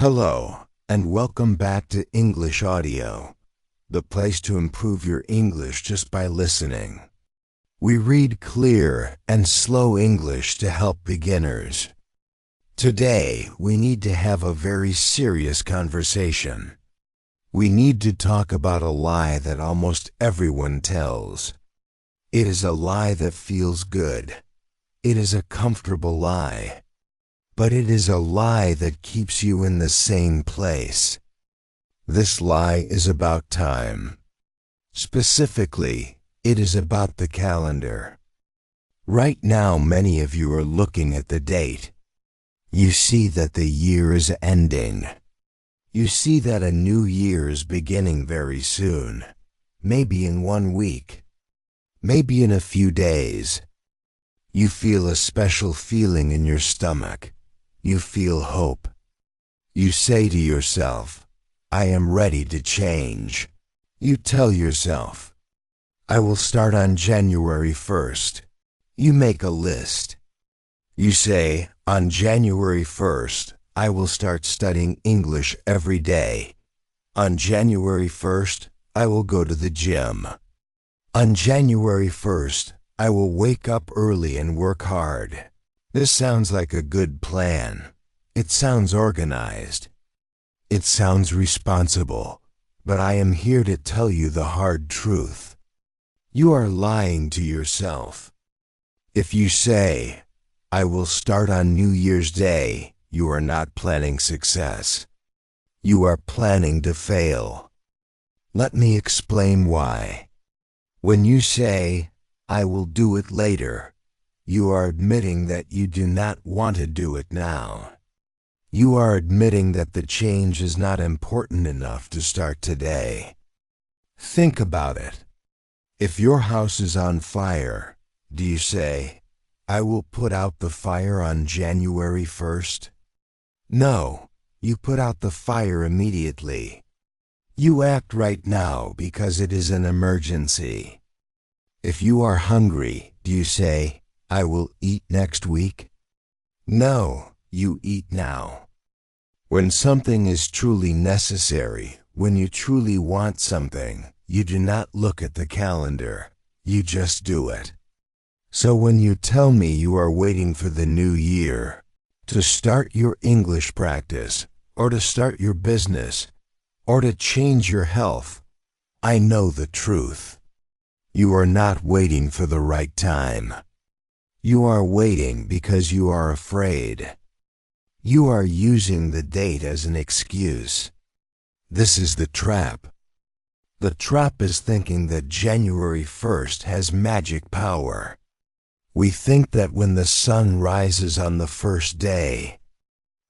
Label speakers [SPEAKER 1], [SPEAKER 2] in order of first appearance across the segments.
[SPEAKER 1] Hello, and welcome back to English Audio, the place to improve your English just by listening. We read clear and slow English to help beginners. Today, we need to have a very serious conversation. We need to talk about a lie that almost everyone tells. It is a lie that feels good. It is a comfortable lie. But it is a lie that keeps you in the same place. This lie is about time. Specifically, it is about the calendar. Right now, many of you are looking at the date. You see that the year is ending. You see that a new year is beginning very soon, maybe in 1 week, maybe in a few days. You feel a special feeling in your stomach. You feel hope. You say to yourself, I am ready to change. You tell yourself, I will start on January 1st. You make a list. You say, on January 1st, I will start studying English every day. On January 1st, I will go to the gym. On January 1st, I will wake up early and work hard. This sounds like a good plan. It sounds organized. It sounds responsible. But I am here to tell you the hard truth. You are lying to yourself. If you say, I will start on New Year's Day, you are not planning success. You are planning to fail. Let me explain why. When you say, I will do it later, you are admitting that you do not want to do it now. You are admitting that the change is not important enough to start today. Think about it. If your house is on fire, do you say, I will put out the fire on January 1st? No, you put out the fire immediately. You act right now because it is an emergency. If you are hungry, do you say, I will eat next week? No, you eat now. When something is truly necessary, when you truly want something, you do not look at the calendar. You just do it. So when you tell me you are waiting for the new year, to start your English practice, or to start your business, or to change your health, I know the truth. You are not waiting for the right time. You are waiting because you are afraid. You are using the date as an excuse. This is the trap. The trap is thinking that January 1st has magic power. We think that when the sun rises on the first day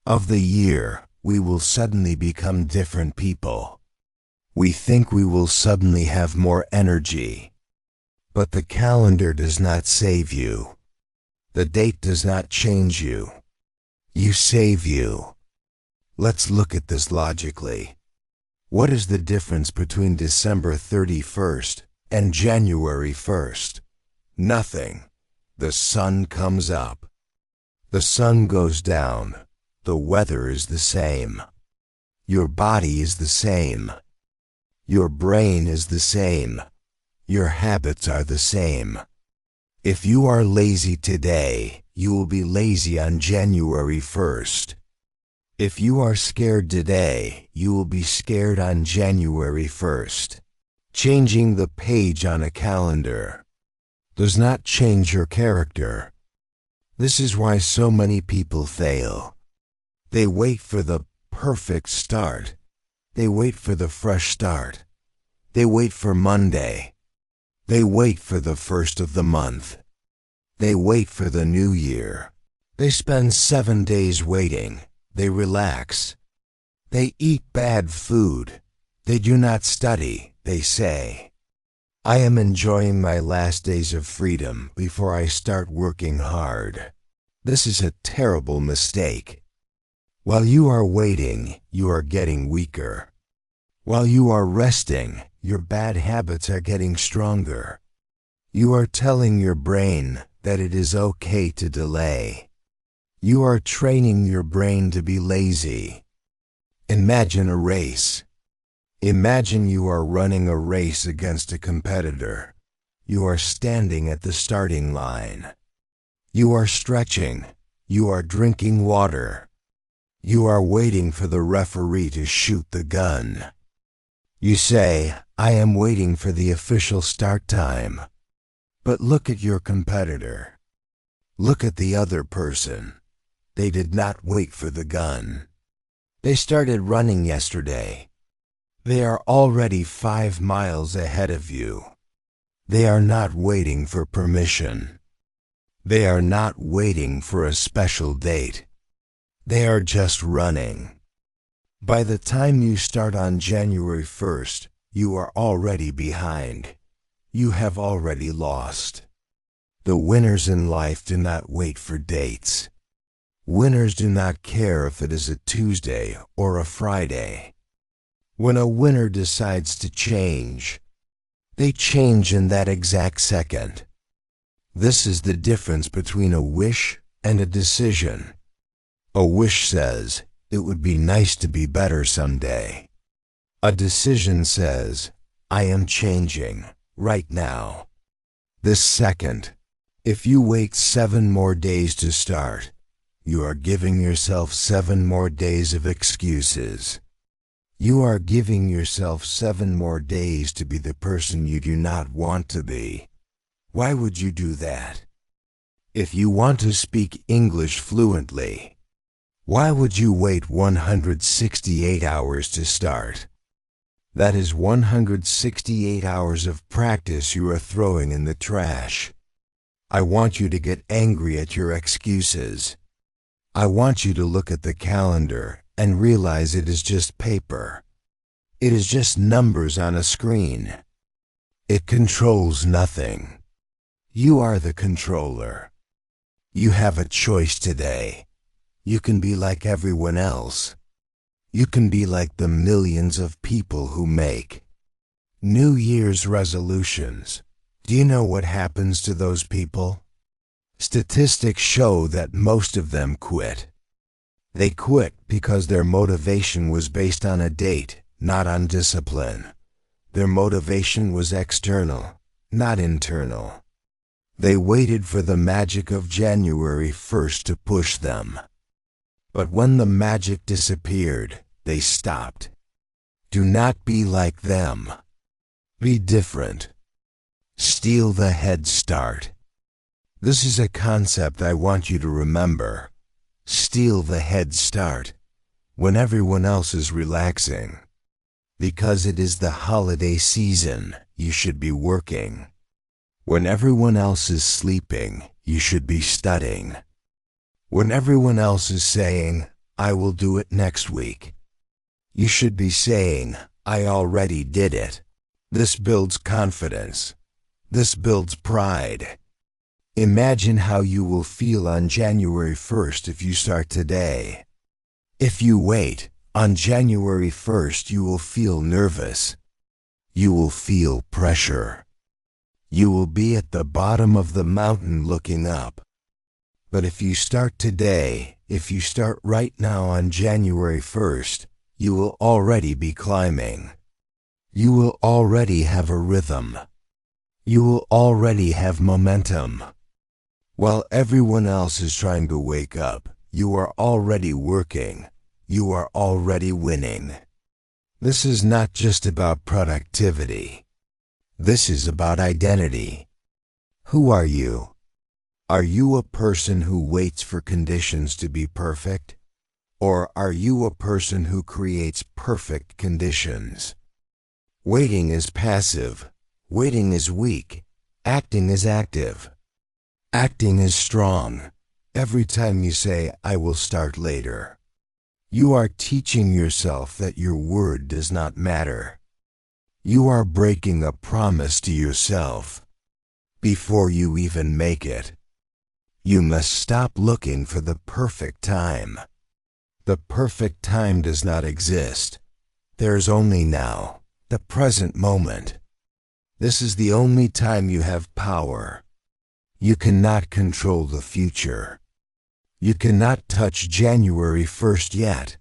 [SPEAKER 1] of the year, we will suddenly become different people. We think we will suddenly have more energy. But the calendar does not save you. The date does not change you. You save you. Let's look at this logically. What is the difference between December 31st and January 1st? Nothing. The sun comes up. The sun goes down. The weather is the same. Your body is the same. Your brain is the same. Your habits are the same. If you are lazy today, you will be lazy on January 1st. If you are scared today, you will be scared on January 1st. Changing the page on a calendar does not change your character. This is why so many people fail. They wait for the perfect start. They wait for the fresh start. They wait for Monday. They wait for the first of the month. They wait for the new year. They spend 7 days waiting. They relax. They eat bad food. They do not study. They say, I am enjoying my last days of freedom before I start working hard. This is a terrible mistake. While you are waiting, you are getting weaker. While you are resting, your bad habits are getting stronger. You are telling your brain that it is okay to delay. You are training your brain to be lazy. Imagine a race. Imagine you are running a race against a competitor. You are standing at the starting line. You are stretching. You are drinking water. You are waiting for the referee to shoot the gun. You say, I am waiting for the official start time. But look at your competitor. Look at the other person. They did not wait for the gun. They started running yesterday. They are already 5 miles ahead of you. They are not waiting for permission. They are not waiting for a special date. They are just running. By the time you start on January 1st, you are already behind. You have already lost. The winners in life do not wait for dates. Winners do not care if it is a Tuesday or a Friday. When a winner decides to change, they change in that exact second. This is the difference between a wish and a decision. A wish says, it would be nice to be better someday. A decision says, I am changing, right now. This second. If you wait 7 more days to start, you are giving yourself 7 more days of excuses. You are giving yourself 7 more days to be the person you do not want to be. Why would you do that? If you want to speak English fluently, why would you wait 168 hours to start? That is 168 hours of practice you are throwing in the trash. I want you to get angry at your excuses. I want you to look at the calendar and realize it is just paper. It is just numbers on a screen. It controls nothing. You are the controller. You have a choice today. You can be like everyone else. You can be like the millions of people who make New Year's resolutions. Do you know what happens to those people? Statistics show that most of them quit. They quit because their motivation was based on a date, not on discipline. Their motivation was external, not internal. They waited for the magic of January 1st to push them. But when the magic disappeared, they stopped. Do not be like them. Be different. Steal the head start. This is a concept I want you to remember. Steal the head start when everyone else is relaxing. Because it is the holiday season, you should be working. When everyone else is sleeping, you should be studying. When everyone else is saying, I will do it next week, you should be saying, I already did it. This builds confidence. This builds pride. Imagine how you will feel on January 1st if you start today. If you wait, on January 1st you will feel nervous. You will feel pressure. You will be at the bottom of the mountain looking up. But if you start today, if you start right now on January 1st, you will already be climbing. You will already have a rhythm. You will already have momentum. While everyone else is trying to wake up, you are already working. You are already winning. This is not just about productivity. This is about identity. Who are you? Are you a person who waits for conditions to be perfect? Or are you a person who creates perfect conditions? Waiting is passive. Waiting is weak. Acting is active. Acting is strong. Every time you say, I will start later, you are teaching yourself that your word does not matter. You are breaking a promise to yourself. Before you even make it, you must stop looking for the perfect time. The perfect time does not exist. There is only now, the present moment. This is the only time you have power. You cannot control the future. You cannot touch January 1st yet.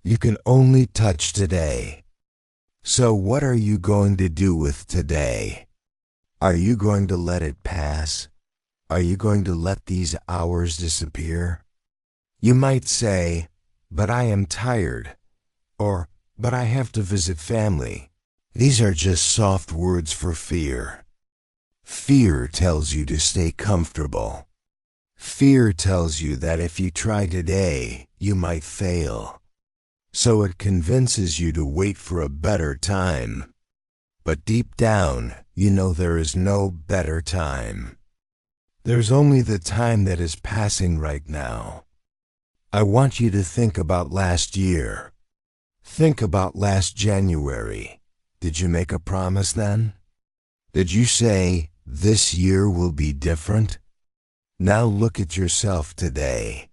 [SPEAKER 1] You can only touch today. So what are you going to do with today? Are you going to let it pass? Are you going to let these hours disappear? You might say, but I am tired, or, but I have to visit family. These are just soft words for fear. Fear tells you to stay comfortable. Fear tells you that if you try today, you might fail. So it convinces you to wait for a better time. But deep down, you know there is no better time. There's only the time that is passing right now. I want you to think about last year. Think about last January. Did you make a promise then? Did you say, this year will be different? Now look at yourself today.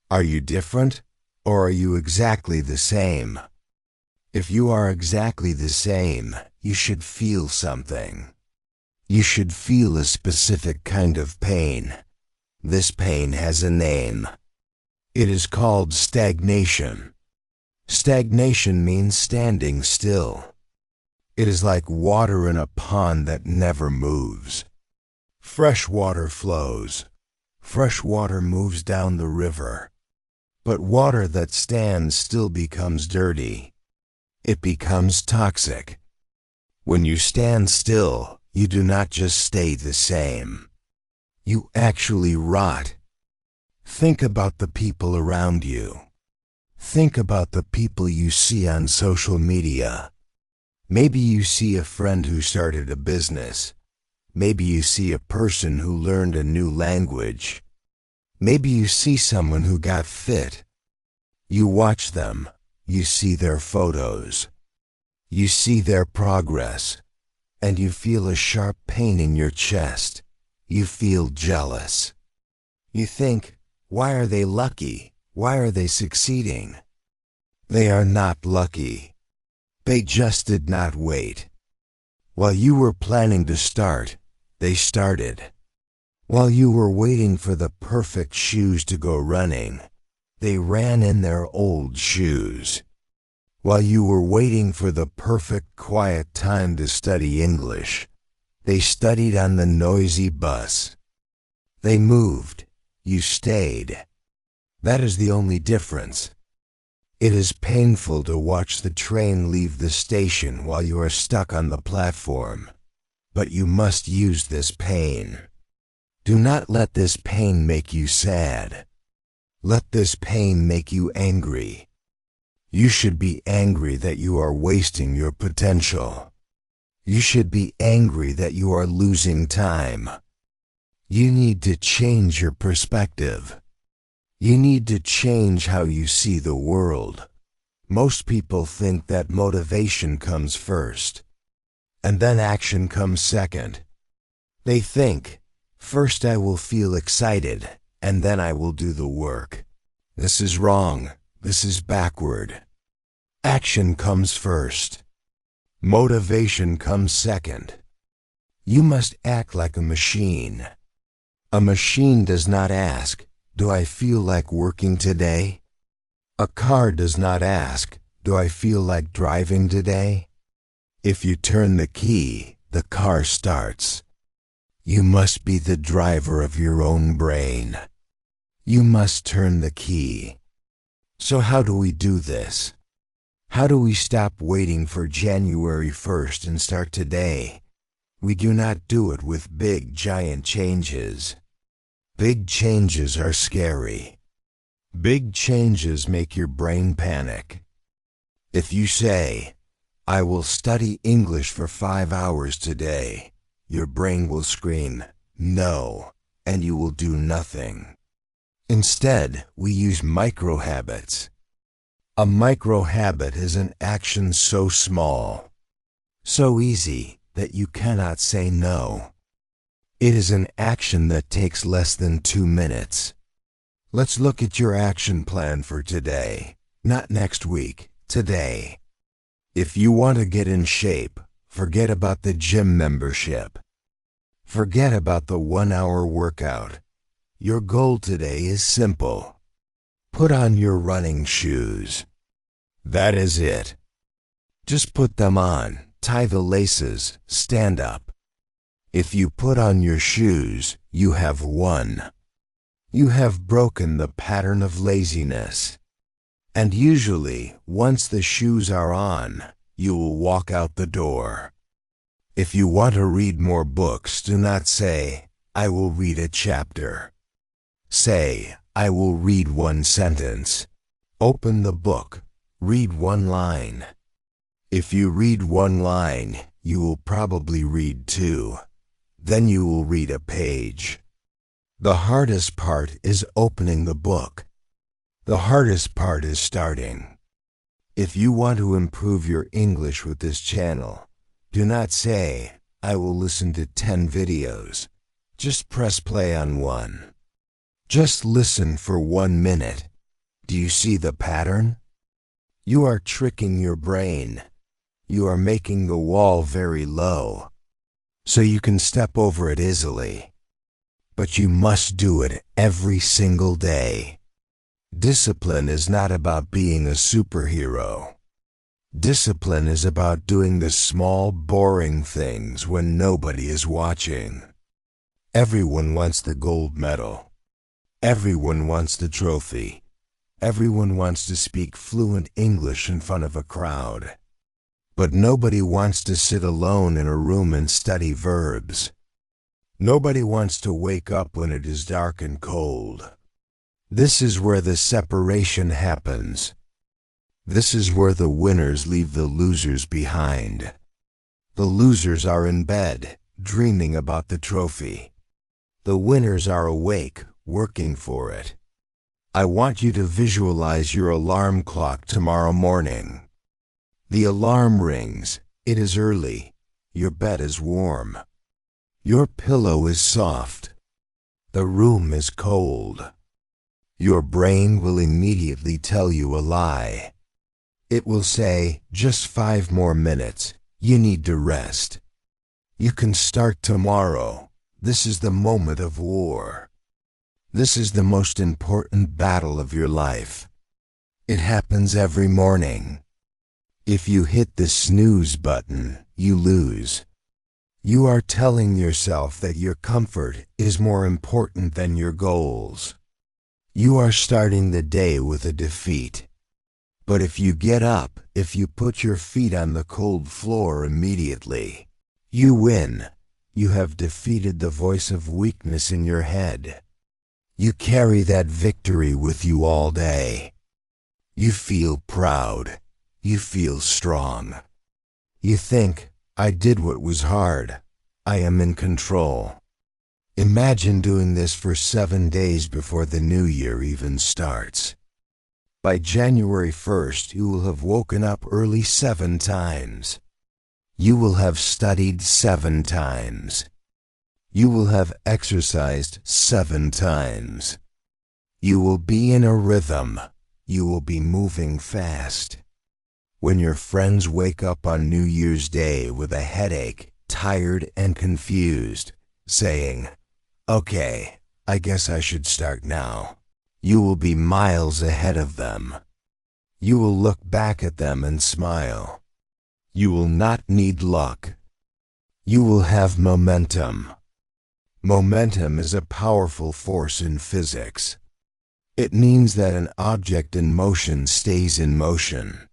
[SPEAKER 1] Are you different, or are you exactly the same? If you are exactly the same, you should feel something. You should feel a specific kind of pain. This pain has a name. It is called stagnation. Stagnation means standing still. It is like water in a pond that never moves. Fresh water flows. Fresh water moves down the river. But water that stands still becomes dirty. It becomes toxic. When you stand still, you do not just stay the same. You actually rot. Think about the people around you. Think about the people you see on social media. Maybe you see a friend who started a business. Maybe you see a person who learned a new language. Maybe you see someone who got fit. You watch them. You see their photos. You see their progress. And you feel a sharp pain in your chest. You feel jealous. You think, why are they lucky? Why are they succeeding? They are not lucky. They just did not wait. While you were planning to start, they started. While you were waiting for the perfect shoes to go running, they ran in their old shoes. While you were waiting for the perfect quiet time to study English, they studied on the noisy bus. They moved. You stayed. That is the only difference. It is painful to watch the train leave the station while you are stuck on the platform. But you must use this pain. Do not let this pain make you sad. Let this pain make you angry. You should be angry that you are wasting your potential. You should be angry that you are losing time. You need to change your perspective. You need to change how you see the world. Most people think that motivation comes first, and then action comes second. They think, first I will feel excited, and then I will do the work. This is wrong. This is backward. Action comes first. Motivation comes second. You must act like a machine. A machine does not ask, do I feel like working today? A car does not ask, do I feel like driving today? If you turn the key, the car starts. You must be the driver of your own brain. You must turn the key. So how do we do this? How do we stop waiting for January 1st and start today? We do not do it with big, giant changes. Big changes are scary. Big changes make your brain panic. If you say, I will study English for 5 hours today, your brain will scream, no, and you will do nothing. Instead, we use micro-habits. A micro-habit is an action so small, so easy that you cannot say no. It is an action that takes less than 2 minutes. Let's look at your action plan for today, not next week, today. If you want to get in shape, forget about the gym membership. Forget about the 1-hour workout. Your goal today is simple. Put on your running shoes. That is it. Just put them on, tie the laces, stand up. If you put on your shoes, you have won. You have broken the pattern of laziness. And usually, once the shoes are on, you will walk out the door. If you want to read more books, do not say, "I will read a chapter." Say, "I will read one sentence." Open the book, read one line. If you read one line, you will probably read two. Then you will read a page. The hardest part is opening the book. The hardest part is starting. If you want to improve your English with this channel, do not say, "I will listen to 10 videos." Just press play on one. Just listen for 1 minute. Do you see the pattern? You are tricking your brain. You are making the wall very low, so you can step over it easily. But you must do it every single day. Discipline is not about being a superhero. Discipline is about doing the small, boring things when nobody is watching. Everyone wants the gold medal. Everyone wants the trophy. Everyone wants to speak fluent English in front of a crowd. But nobody wants to sit alone in a room and study verbs. Nobody wants to wake up when it is dark and cold. This is where the separation happens. This is where the winners leave the losers behind. The losers are in bed, dreaming about the trophy. The winners are awake, working for it. I want you to visualize your alarm clock tomorrow morning. The alarm rings. It is early. Your bed is warm. Your pillow is soft. The room is cold. Your brain will immediately tell you a lie. It will say, "Just 5 more minutes. You need to rest. You can start tomorrow. This is the moment of war. This is the most important battle of your life." It happens every morning. If you hit the snooze button, you lose. You are telling yourself that your comfort is more important than your goals. You are starting the day with a defeat. But if you get up, if you put your feet on the cold floor immediately, you win. You have defeated the voice of weakness in your head. You carry that victory with you all day. You feel proud. You feel strong. You think, "I did what was hard. I am in control." Imagine doing this for 7 days before the new year even starts. By January 1st, you will have woken up early 7 times. You will have studied 7 times. You will have exercised 7 times. You will be in a rhythm. You will be moving fast. When your friends wake up on New Year's Day with a headache, tired and confused, saying, "Okay, I guess I should start now," you will be miles ahead of them. You will look back at them and smile. You will not need luck. You will have momentum. Momentum is a powerful force in physics. It means that an object in motion stays in motion.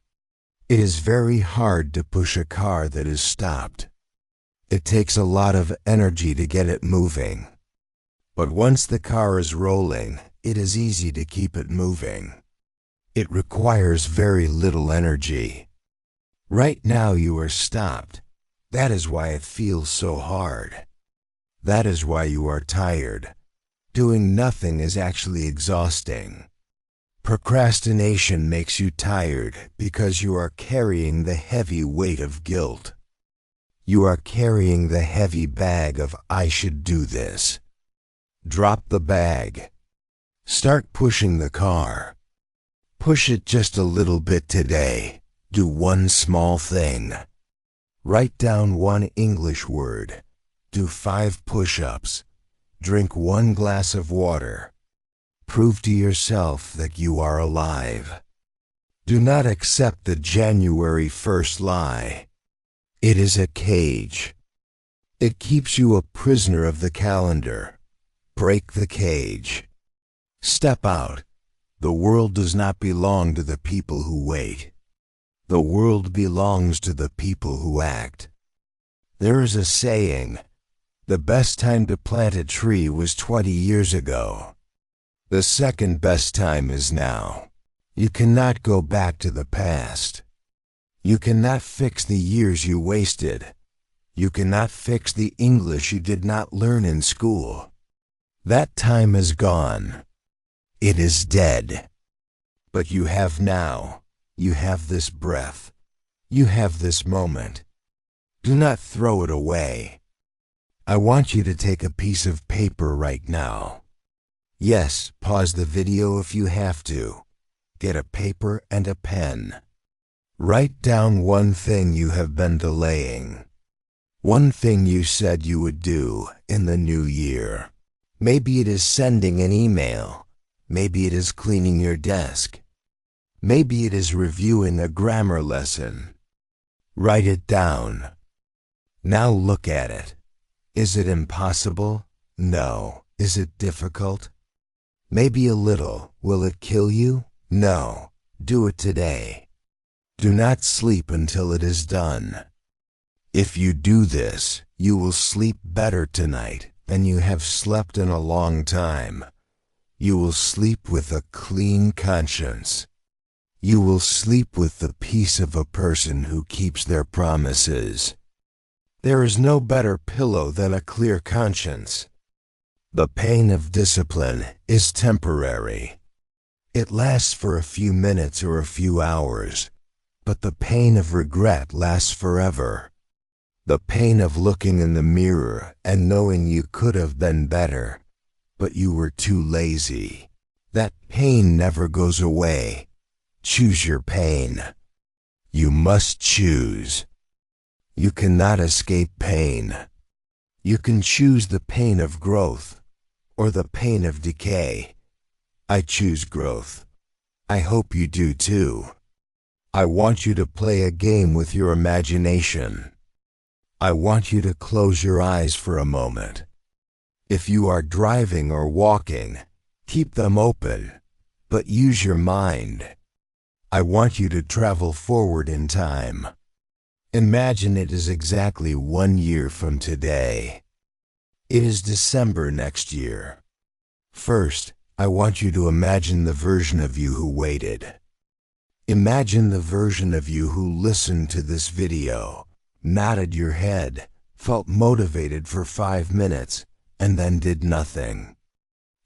[SPEAKER 1] It is very hard to push a car that is stopped. It takes a lot of energy to get it moving. But once the car is rolling, it is easy to keep it moving. It requires very little energy. Right now you are stopped. That is why it feels so hard. That is why you are tired. Doing nothing is actually exhausting. Procrastination makes you tired because you are carrying the heavy weight of guilt. You are carrying the heavy bag of "I should do this." Drop the bag. Start pushing the car. Push it just a little bit today. Do one small thing. Write down one English word. Do 5 push-ups. Drink 1 glass of water. Prove to yourself that you are alive. Do not accept the January 1st lie. It is a cage. It keeps you a prisoner of the calendar. Break the cage. Step out. The world does not belong to the people who wait. The world belongs to the people who act. There is a saying, the best time to plant a tree was 20 years ago. The second best time is now. You cannot go back to the past. You cannot fix the years you wasted. You cannot fix the English you did not learn in school. That time is gone. It is dead. But you have now. You have this breath. You have this moment. Do not throw it away. I want you to take a piece of paper right now. Yes, pause the video if you have to. Get a paper and a pen. Write down one thing you have been delaying. One thing you said you would do in the new year. Maybe it is sending an email. Maybe it is cleaning your desk. Maybe it is reviewing a grammar lesson. Write it down. Now look at it. Is it impossible? No. Is it difficult? Maybe a little. Will it kill you? No. Do it today. Do not sleep until it is done. If you do this, you will sleep better tonight than you have slept in a long time. You will sleep with a clean conscience. You will sleep with the peace of a person who keeps their promises. There is no better pillow than a clear conscience. The pain of discipline is temporary. It lasts for a few minutes or a few hours, but the pain of regret lasts forever. The pain of looking in the mirror and knowing you could have been better, but you were too lazy. That pain never goes away. Choose your pain. You must choose. You cannot escape pain. You can choose the pain of growth or the pain of decay. I choose growth. I hope you do too. I want you to play a game with your imagination. I want you to close your eyes for a moment. If you are driving or walking, keep them open, but use your mind. I want you to travel forward in time. Imagine it is exactly 1 year from today. It is December next year. First, I want you to imagine the version of you who waited. Imagine the version of you who listened to this video, nodded your head, felt motivated for 5 minutes, and then did nothing.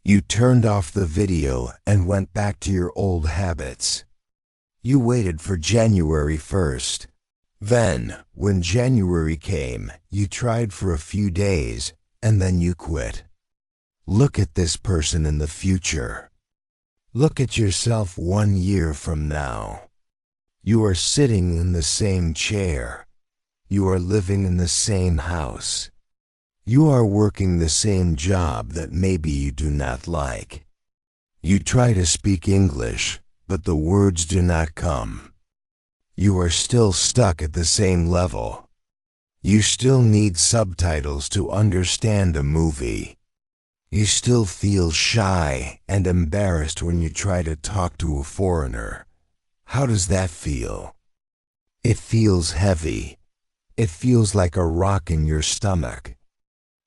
[SPEAKER 1] You turned off the video and went back to your old habits. You waited for January 1st. Then, when January came, you tried for a few days, and then you quit. Look at this person in the future. Look at yourself 1 year from now. You are sitting in the same chair. You are living in the same house. You are working the same job that maybe you do not like. You try to speak English, but the words do not come. You are still stuck at the same level. You still need subtitles to understand a movie. You still feel shy and embarrassed when you try to talk to a foreigner. How does that feel? It feels heavy. It feels like a rock in your stomach.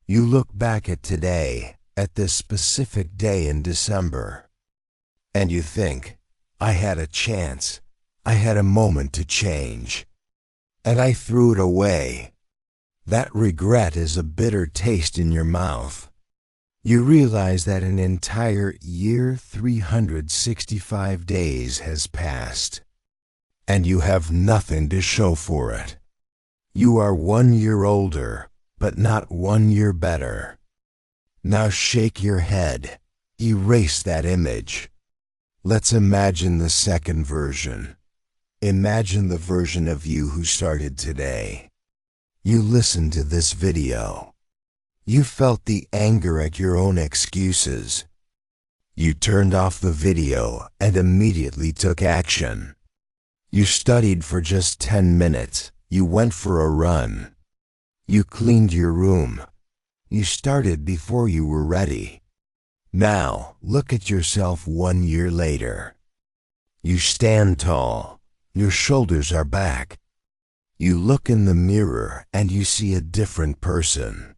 [SPEAKER 1] You look back at today, at this specific day in December, and you think, I had a chance. I had a moment to change. And I threw it away. That regret is a bitter taste in your mouth. You realize that an entire year, 365 days has passed, and you have nothing to show for it. You are 1 year older, but not 1 year better. Now shake your head. Erase that image. Let's imagine the second version. Imagine the version of you who started today. You listened to this video. You felt the anger at your own excuses. You turned off the video and immediately took action. You studied for just 10 minutes. You went for a run. You cleaned your room. You started before you were ready. Now, look at yourself 1 year later. You stand tall. Your shoulders are back. You look in the mirror and you see a different person.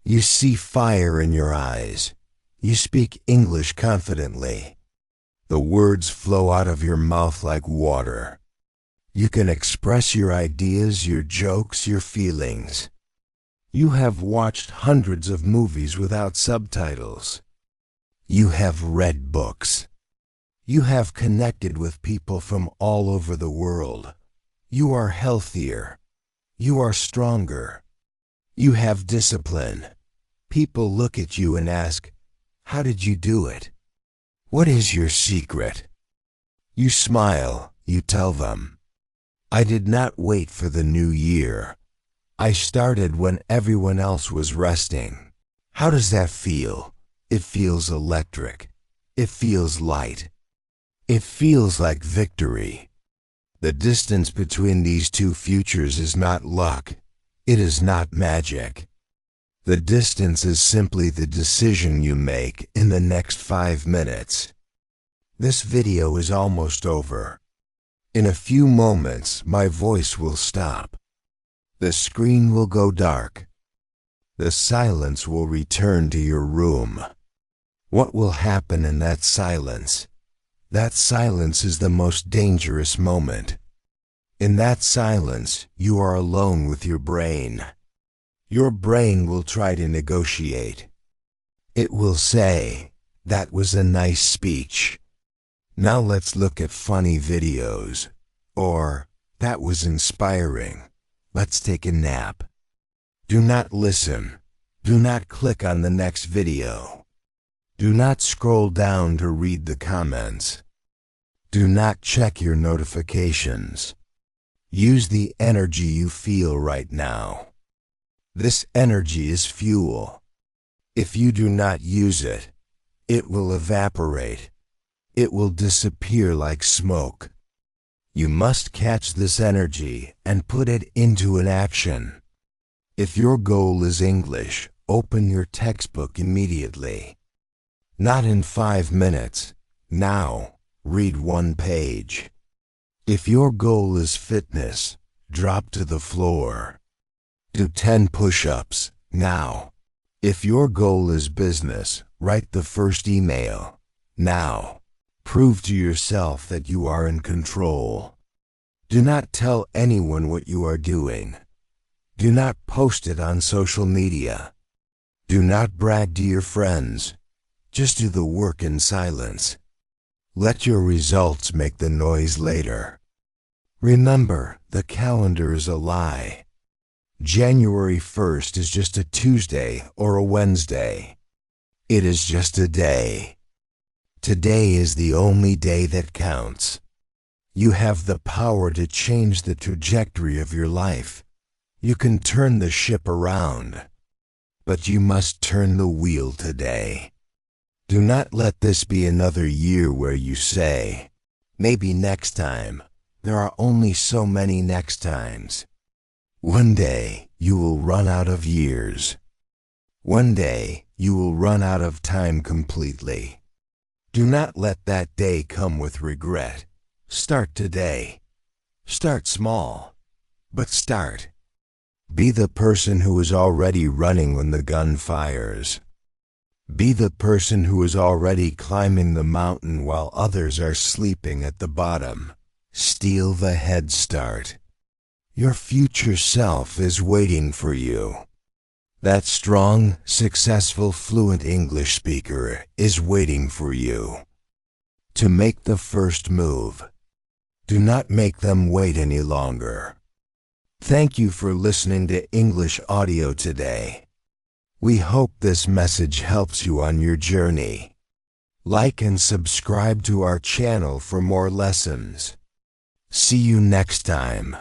[SPEAKER 1] You see fire in your eyes. You speak English confidently. The words flow out of your mouth like water. You can express your ideas, your jokes, your feelings. You have watched hundreds of movies without subtitles. You have read books. You have connected with people from all over the world. You are healthier. You are stronger. You have discipline. People look at you and ask, "How did you do it? What is your secret?" You smile. You tell them, "I did not wait for the new year. I started when everyone else was resting." How does that feel? It feels electric. It feels light. It feels like victory. The distance between these two futures is not luck. It is not magic. The distance is simply the decision you make in the next 5 minutes. This video is almost over. In a few moments, my voice will stop. The screen will go dark. The silence will return to your room. What will happen in that silence? That silence is the most dangerous moment. In that silence, you are alone with your brain. Your brain will try to negotiate. It will say, "That was a nice speech. Now let's look at funny videos." Or, "That was inspiring. Let's take a nap." Do not listen. Do not click on the next video. Do not scroll down to read the comments. Do not check your notifications. Use the energy you feel right now. This energy is fuel. If you do not use it, it will evaporate. It will disappear like smoke. You must catch this energy and put it into an action. If your goal is English, open your textbook immediately. Not in 5 minutes. Now, read 1 page. If your goal is fitness, drop to the floor. Do 10 push-ups, now. If your goal is business, write the first email, now. Prove to yourself that you are in control. Do not tell anyone what you are doing. Do not post it on social media. Do not brag to your friends. Just do the work in silence. Let your results make the noise later. Remember, the calendar is a lie. January 1st is just a Tuesday or a Wednesday. It is just a day. Today is the only day that counts. You have the power to change the trajectory of your life. You can turn the ship around. But you must turn the wheel today. Do not let this be another year where you say, "Maybe next time." There are only so many next times. One day, you will run out of years. One day, you will run out of time completely. Do not let that day come with regret. Start today. Start small, but start. Be the person who is already running when the gun fires. Be the person who is already climbing the mountain while others are sleeping at the bottom. Steal the head start. Your future self is waiting for you. That strong, successful, fluent English speaker is waiting for you. To make the first move. Do not make them wait any longer. Thank you for listening to English audio today. We hope this message helps you on your journey. Like and subscribe to our channel for more lessons. See you next time.